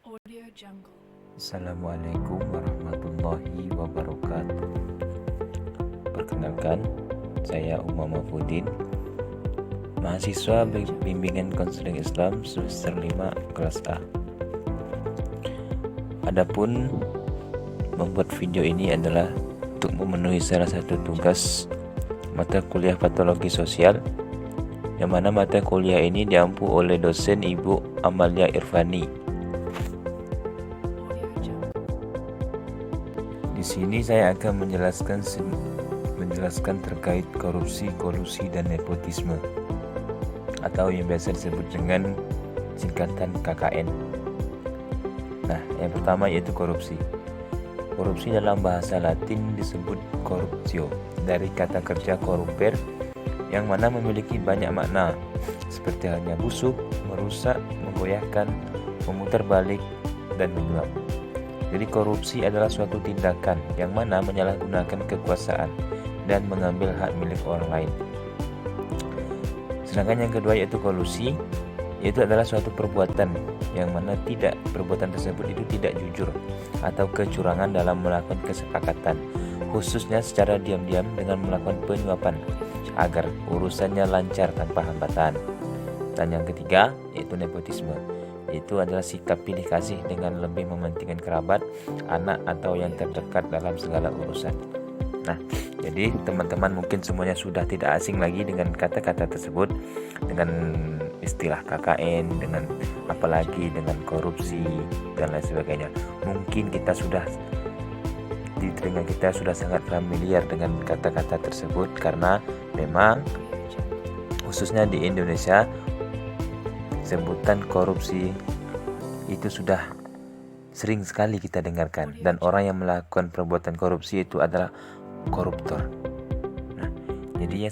Audio Jungle. Assalamualaikum warahmatullahi wabarakatuh. Perkenalkan, saya Umar Mahfudin, mahasiswa bimbingan konseling Islam semester 5 kelas A. Adapun membuat video ini adalah untuk memenuhi salah satu tugas mata kuliah patologi sosial, yang mana mata kuliah ini diampu oleh dosen Ibu Amalia Irfani. Di sini saya akan menjelaskan terkait korupsi, kolusi, dan nepotisme, atau yang biasa disebut dengan singkatan KKN. Nah, yang pertama yaitu korupsi. Korupsi dalam bahasa Latin disebut corruptio, dari kata kerja corrupere, yang mana memiliki banyak makna, seperti halnya busuk, merusak, menggoyahkan, memutar balik, dan menyuap. Jadi korupsi adalah suatu tindakan yang mana menyalahgunakan kekuasaan dan mengambil hak milik orang lain. Sedangkan yang kedua yaitu kolusi, yaitu adalah suatu perbuatan yang mana perbuatan tersebut itu tidak jujur atau kecurangan dalam melakukan kesepakatan, khususnya secara diam-diam dengan melakukan penyuapan agar urusannya lancar tanpa hambatan. Dan yang ketiga yaitu nepotisme. Itu adalah sikap pilih kasih dengan lebih mementingkan kerabat, anak, atau yang terdekat dalam segala urusan. Nah, jadi teman-teman mungkin semuanya sudah tidak asing lagi dengan kata-kata tersebut, dengan istilah KKN, dengan apalagi dengan korupsi dan lain sebagainya. Mungkin kita sudah di telinga kita sudah sangat familiar dengan kata-kata tersebut, karena memang khususnya di Indonesia sebutan korupsi itu sudah sering sekali kita dengarkan, dan orang yang melakukan perbuatan korupsi itu adalah koruptor. Nah, jadinya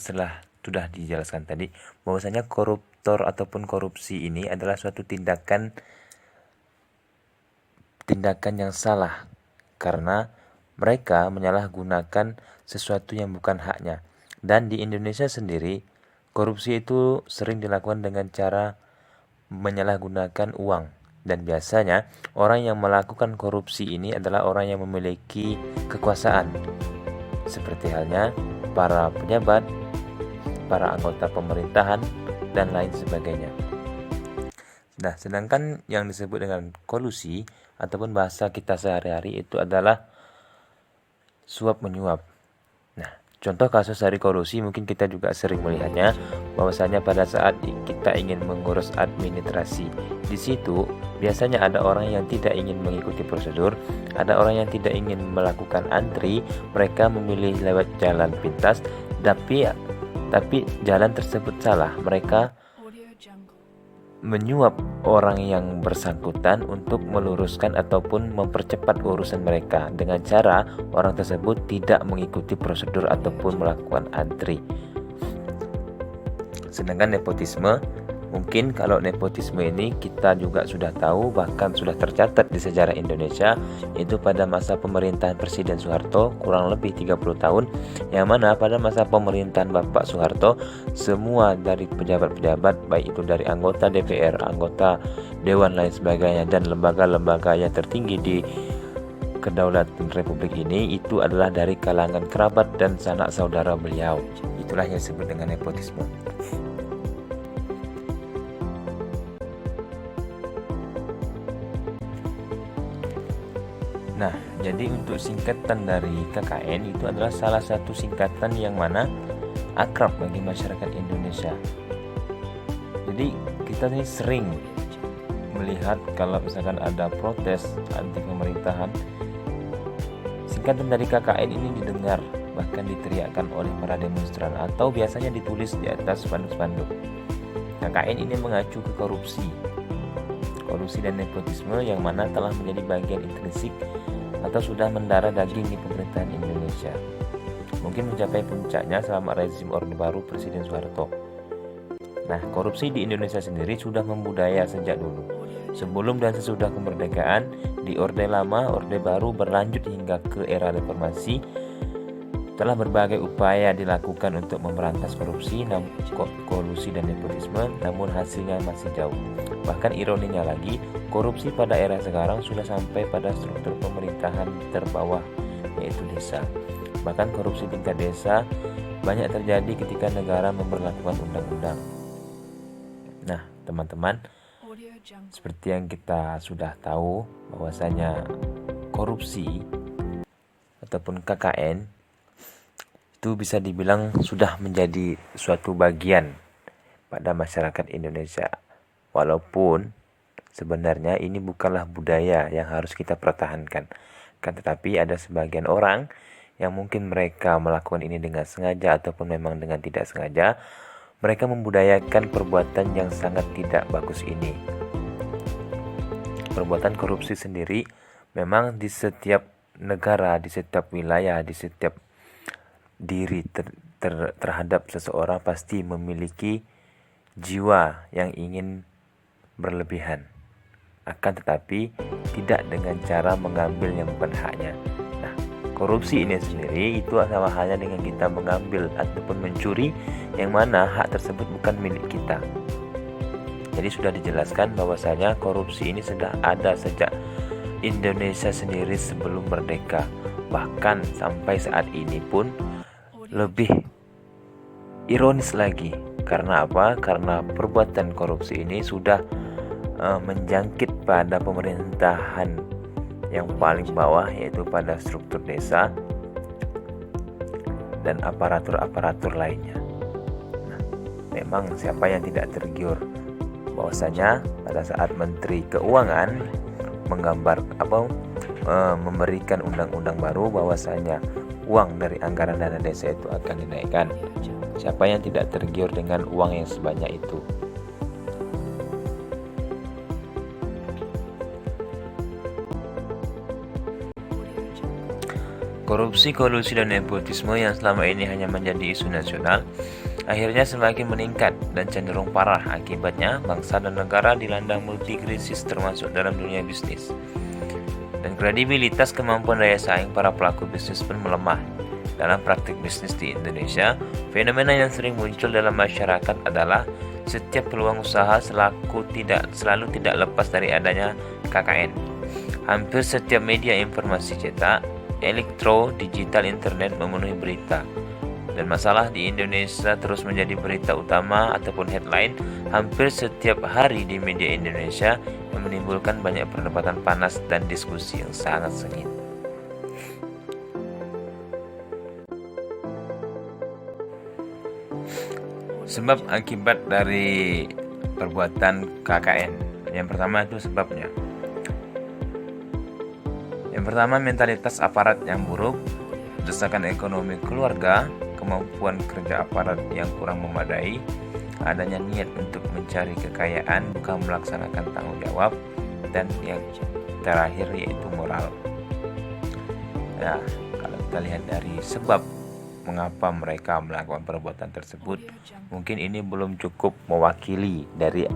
sudah dijelaskan tadi bahwasanya koruptor ataupun korupsi ini adalah suatu tindakan yang salah, karena mereka menyalahgunakan sesuatu yang bukan haknya. Dan di Indonesia sendiri korupsi itu sering dilakukan dengan cara menyalahgunakan uang, dan biasanya orang yang melakukan korupsi ini adalah orang yang memiliki kekuasaan, seperti halnya para pejabat, para anggota pemerintahan, dan lain sebagainya. Nah, sedangkan yang disebut dengan kolusi ataupun bahasa kita sehari-hari itu adalah suap menyuap. Nah, contoh kasus dari kolusi mungkin kita juga sering melihatnya, bahwasanya pada saat kita ingin mengurus administrasi, di situ biasanya ada orang yang tidak ingin mengikuti prosedur, ada orang yang tidak ingin melakukan antri, mereka memilih lewat jalan pintas, tapi jalan tersebut salah. Mereka menyuap orang yang bersangkutan untuk meluruskan ataupun mempercepat urusan mereka dengan cara orang tersebut tidak mengikuti prosedur ataupun melakukan antri. Sedangkan nepotisme, mungkin kalau nepotisme ini kita juga sudah tahu, bahkan sudah tercatat di sejarah Indonesia, yaitu pada masa pemerintahan Presiden Soeharto kurang lebih 30 tahun, yang mana pada masa pemerintahan Bapak Soeharto semua dari pejabat-pejabat, baik itu dari anggota DPR, anggota Dewan lain sebagainya, dan lembaga-lembaga yang tertinggi di kedaulatan Republik ini itu adalah dari kalangan kerabat dan sanak saudara beliau. Itulah yang disebut dengan nepotisme. Nah, jadi untuk singkatan dari KKN itu adalah salah satu singkatan yang mana akrab bagi masyarakat Indonesia. Jadi kita ini sering melihat kalau misalkan ada protes anti pemerintahan, singkatan dari KKN ini didengar, bahkan diteriakkan oleh para demonstran, atau biasanya ditulis di atas spanduk-spanduk. KKN ini mengacu ke korupsi dan nepotisme yang mana telah menjadi bagian intrinsik atau sudah mendarah daging di pemerintahan Indonesia. Mungkin mencapai puncaknya selama rezim Orde Baru Presiden Soeharto. Nah, korupsi di Indonesia sendiri sudah membudaya sejak dulu. Sebelum dan sesudah kemerdekaan, di Orde Lama, Orde Baru, berlanjut hingga ke era reformasi. Telah berbagai upaya dilakukan untuk memberantas korupsi, kolusi dan nepotisme, namun hasilnya masih jauh. Bahkan ironinya lagi, korupsi pada era sekarang sudah sampai pada struktur pemerintahan terbawah, yaitu desa. Bahkan korupsi tingkat desa banyak terjadi ketika negara memberlakukan undang-undang. Nah, teman-teman, seperti yang kita sudah tahu bahwasanya korupsi ataupun KKN itu bisa dibilang sudah menjadi suatu bagian pada masyarakat Indonesia. Walaupun sebenarnya ini bukanlah budaya yang harus kita pertahankan. Kan tetapi ada sebagian orang yang mungkin mereka melakukan ini dengan sengaja ataupun memang dengan tidak sengaja, mereka membudayakan perbuatan yang sangat tidak bagus ini. Perbuatan korupsi sendiri memang di setiap negara, di setiap wilayah, di setiap diri terhadap seseorang pasti memiliki jiwa yang ingin berlebihan. Akan tetapi tidak dengan cara mengambil yang bukan haknya. Nah, korupsi ini sendiri itu sama halnya dengan kita mengambil ataupun mencuri yang mana hak tersebut bukan milik kita. Jadi sudah dijelaskan bahwasanya korupsi ini sudah ada sejak Indonesia sendiri sebelum merdeka. Bahkan sampai saat ini pun lebih ironis lagi. Karena apa? Karena perbuatan korupsi ini sudah menjangkit pada pemerintahan yang paling bawah, yaitu pada struktur desa dan aparatur-aparatur lainnya. Nah, memang siapa yang tidak tergiur bahwasanya pada saat Menteri Keuangan memberikan undang-undang baru bahwasanya uang dari anggaran dana desa itu akan dinaikkan. Siapa yang tidak tergiur dengan uang yang sebanyak itu? Korupsi, kolusi, dan nepotisme yang selama ini hanya menjadi isu nasional akhirnya semakin meningkat dan cenderung parah. Akibatnya, bangsa dan negara dilanda multikrisis termasuk dalam dunia bisnis. Dan kredibilitas kemampuan daya saing para pelaku bisnis pun melemah. Dalam praktik bisnis di Indonesia, fenomena yang sering muncul dalam masyarakat adalah setiap peluang usaha selalu tidak lepas dari adanya KKN. Hampir setiap media informasi cetak, elektro, digital, internet memenuhi berita. Dan masalah di Indonesia terus menjadi berita utama ataupun headline hampir setiap hari di media Indonesia yang menimbulkan banyak perdebatan panas dan diskusi yang sangat sengit. Sebab akibat dari perbuatan KKN. Yang pertama itu sebabnya. Yang pertama, mentalitas aparat yang buruk, desakan ekonomi keluarga, kemampuan kerja aparat yang kurang memadai, adanya niat untuk mencari kekayaan bukan melaksanakan tanggung jawab, dan yang terakhir yaitu moral. Nah, kalau kita lihat dari sebab mengapa mereka melakukan perbuatan tersebut, mungkin ini belum cukup mewakili dari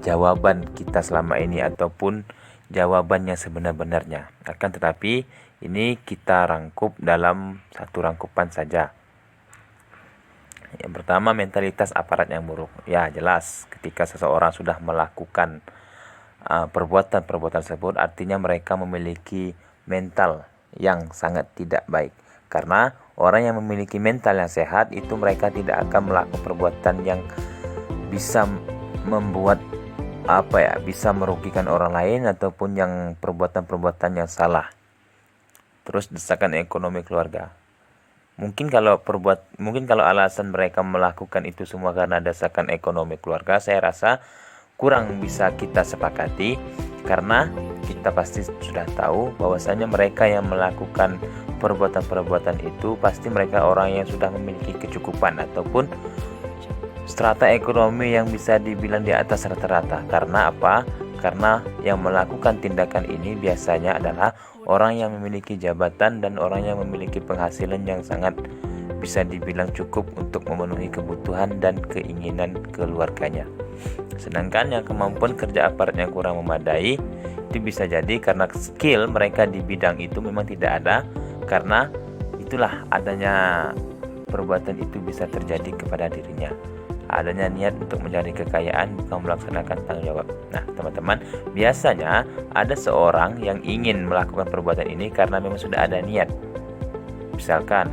jawaban kita selama ini ataupun jawabannya sebenar-benarnya. Akan tetapi ini kita rangkup dalam satu rangkupan saja. Yang pertama, mentalitas aparat yang buruk. Ya, jelas ketika seseorang sudah melakukan perbuatan-perbuatan tersebut, artinya mereka memiliki mental yang sangat tidak baik. Karena orang yang memiliki mental yang sehat itu mereka tidak akan melakukan perbuatan yang bisa membuat bisa merugikan orang lain ataupun yang perbuatan-perbuatan yang salah. Terus desakan ekonomi keluarga. Mungkin kalau alasan mereka melakukan itu semua karena desakan ekonomi keluarga, saya rasa kurang bisa kita sepakati, karena kita pasti sudah tahu bahwasanya mereka yang melakukan perbuatan-perbuatan itu pasti mereka orang yang sudah memiliki kecukupan ataupun strata ekonomi yang bisa dibilang di atas rata-rata. Karena apa? Karena yang melakukan tindakan ini biasanya adalah orang yang memiliki jabatan dan orang yang memiliki penghasilan yang sangat bisa dibilang cukup untuk memenuhi kebutuhan dan keinginan keluarganya. Sedangkan yang kemampuan kerja aparat yang kurang memadai itu bisa jadi karena skill mereka di bidang itu memang tidak ada, karena itu itulah adanya perbuatan itu bisa terjadi kepada dirinya. Adanya niat untuk mencari kekayaan bukan melaksanakan tanggung jawab. Nah, teman-teman, biasanya ada seorang yang ingin melakukan perbuatan ini karena memang sudah ada niat. Misalkan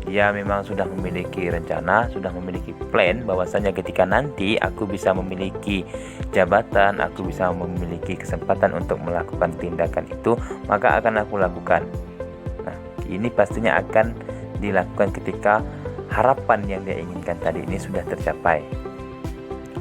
dia memang sudah memiliki rencana, sudah memiliki plan bahwasanya ketika nanti aku bisa memiliki jabatan, aku bisa memiliki kesempatan untuk melakukan tindakan itu, maka akan aku lakukan. Nah, ini pastinya akan dilakukan ketika harapan yang dia inginkan tadi ini sudah tercapai.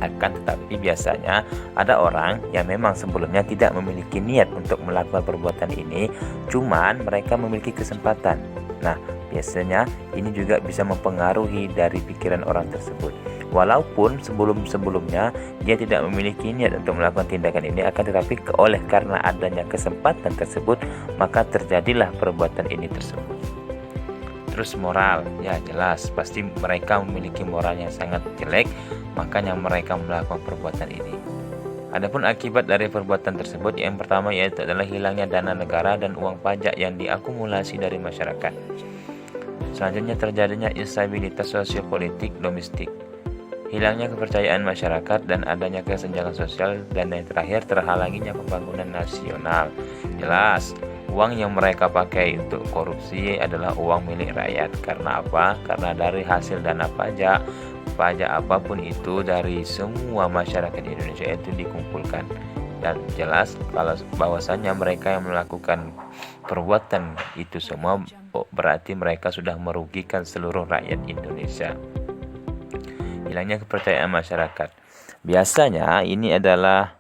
Akan tetapi biasanya ada orang yang memang sebelumnya tidak memiliki niat untuk melakukan perbuatan ini, cuman mereka memiliki kesempatan. Nah, biasanya ini juga bisa mempengaruhi dari pikiran orang tersebut. Walaupun sebelum-sebelumnya dia tidak memiliki niat untuk melakukan tindakan ini, akan tetapi oleh karena adanya kesempatan tersebut, maka terjadilah perbuatan ini tersebut. Terus moral, ya jelas pasti mereka memiliki moral yang sangat jelek, makanya mereka melakukan perbuatan ini. Adapun akibat dari perbuatan tersebut, yang pertama yaitu adalah hilangnya dana negara dan uang pajak yang diakumulasi dari masyarakat. Selanjutnya terjadinya instabilitas sosiopolitik domestik, hilangnya kepercayaan masyarakat dan adanya kesenjangan sosial, dan yang terakhir terhalanginya pembangunan nasional. Jelas, uang yang mereka pakai untuk korupsi adalah uang milik rakyat. Karena apa? Karena dari hasil dana pajak apapun itu dari semua masyarakat Indonesia itu dikumpulkan. Dan jelas kalau bahwasannya mereka yang melakukan perbuatan itu semua berarti mereka sudah merugikan seluruh rakyat Indonesia. Hilangnya kepercayaan masyarakat. Biasanya inilah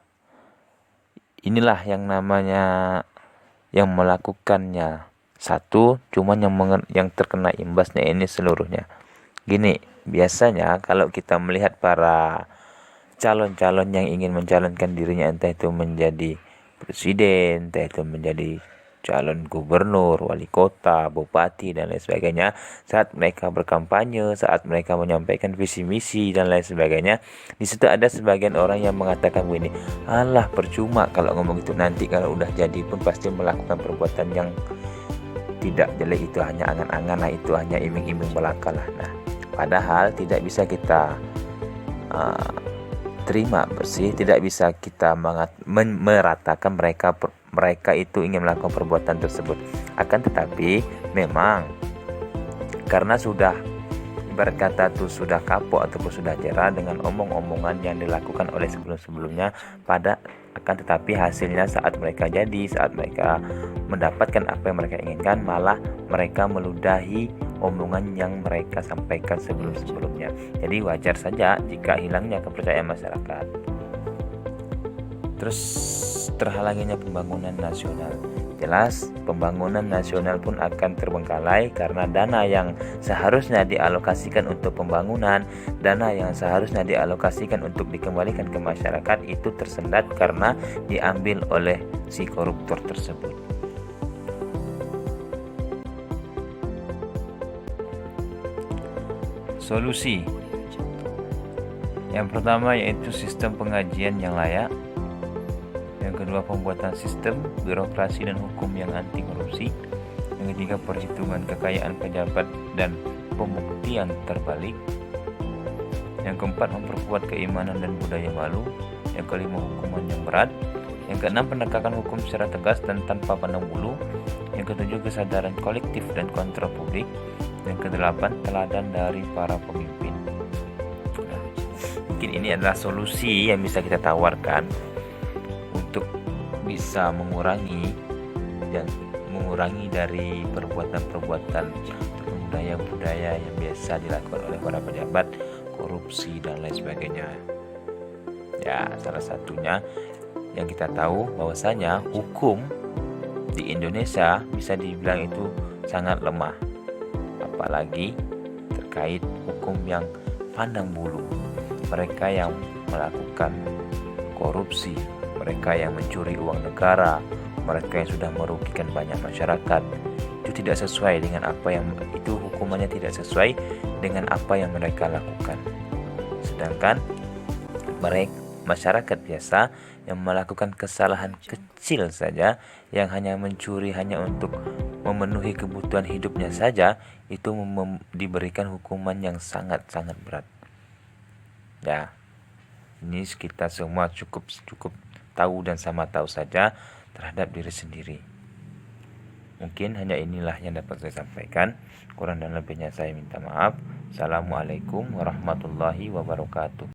yang namanya yang melakukannya satu, cuman yang terkena imbasnya ini seluruhnya. Gini, biasanya kalau kita melihat para calon-calon yang ingin mencalonkan dirinya, entah itu menjadi presiden, entah itu menjadi calon gubernur, wali kota, bupati, dan lain sebagainya, saat mereka berkampanye, saat mereka menyampaikan visi misi dan lain sebagainya, di situ ada sebagian orang yang mengatakan begini, alah percuma kalau ngomong itu, nanti kalau udah jadi pun pasti melakukan perbuatan yang tidak jelek, itu hanya angan-angan lah, itu hanya iming-iming belaka lah. Nah, padahal tidak bisa kita terima bersih, tidak bisa kita meratakan mereka itu ingin melakukan perbuatan tersebut. Akan tetapi memang karena sudah ibarat kata tuh sudah kapok ataupun sudah jera dengan omong-omongan yang dilakukan oleh sebelum-sebelumnya, akan tetapi hasilnya saat mereka mendapatkan apa yang mereka inginkan, malah mereka meludahi omongan yang mereka sampaikan sebelum-sebelumnya. Jadi wajar saja jika hilangnya kepercayaan masyarakat. Terus terhalanginya pembangunan nasional. Jelas pembangunan nasional pun akan terbengkalai karena dana yang seharusnya dialokasikan untuk pembangunan, dana yang seharusnya dialokasikan untuk dikembalikan ke masyarakat itu tersendat karena diambil oleh si koruptor tersebut. Solusi. Yang pertama yaitu sistem pengajian yang layak. Yang kedua, pembuatan sistem birokrasi dan hukum yang anti korupsi. Yang ketiga, perhitungan kekayaan pejabat dan pembuktian terbalik. Yang keempat, memperkuat keimanan dan budaya malu. Yang kelima, hukuman yang berat. Yang keenam, penegakan hukum secara tegas dan tanpa pandang bulu. Yang ketujuh, kesadaran kolektif dan kontrol publik. Yang kedelapan, teladan dari para pemimpin. Nah, mungkin ini adalah solusi yang bisa kita tawarkan untuk bisa mengurangi dari perbuatan-perbuatan budaya-budaya yang biasa dilakukan oleh para pejabat, korupsi dan lain sebagainya. Ya, salah satunya yang kita tahu bahwasanya hukum di Indonesia bisa dibilang itu sangat lemah, apalagi terkait hukum yang pandang bulu. Mereka yang melakukan korupsi, mereka yang mencuri uang negara, mereka yang sudah merugikan banyak masyarakat, itu tidak sesuai dengan hukumannya tidak sesuai dengan apa yang mereka lakukan. Sedangkan masyarakat biasa yang melakukan kesalahan kecil saja, yang hanya mencuri hanya untuk memenuhi kebutuhan hidupnya saja, itu diberikan hukuman yang sangat-sangat berat. Ya, ini kita semua cukup tahu dan sama tahu saja terhadap diri sendiri. Mungkin hanya inilah yang dapat saya sampaikan. Kurang dan lebihnya saya minta maaf. Assalamualaikum warahmatullahi wabarakatuh.